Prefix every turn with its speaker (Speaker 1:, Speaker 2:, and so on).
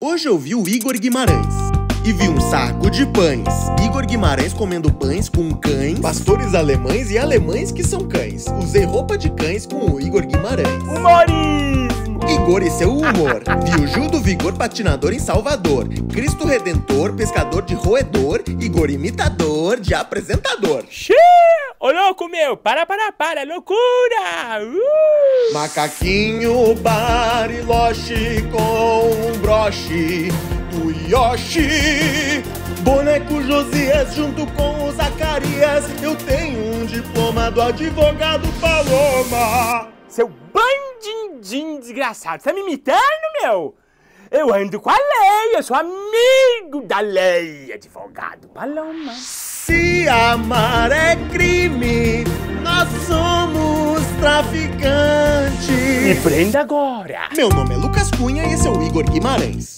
Speaker 1: Hoje eu vi o Igor Guimarães e vi um saco de pães. Igor Guimarães comendo pães com cães, pastores alemães e alemães que são cães. Usei roupa de cães com o Igor Guimarães.
Speaker 2: Humorismo!
Speaker 1: Igor e seu humor. Vi o Gil do Vigor patinador em Salvador, Cristo Redentor, pescador de roedor, Igor imitador de apresentador.
Speaker 2: Xiii! Ô louco meu, para, loucura!
Speaker 1: Macaquinho Bariloche com um broche do Yoshi, boneco Josias junto com o Zacarias. Eu tenho um diploma do advogado Paloma.
Speaker 2: Seu bandindim desgraçado, tá me imitando, meu? Eu ando com a lei, eu sou amigo da lei, advogado Paloma.
Speaker 1: Se amar é crime, nós somos traficantes.
Speaker 2: Me prenda agora.
Speaker 1: Meu nome é Lucas Cunha e esse é o Igor Guimarães.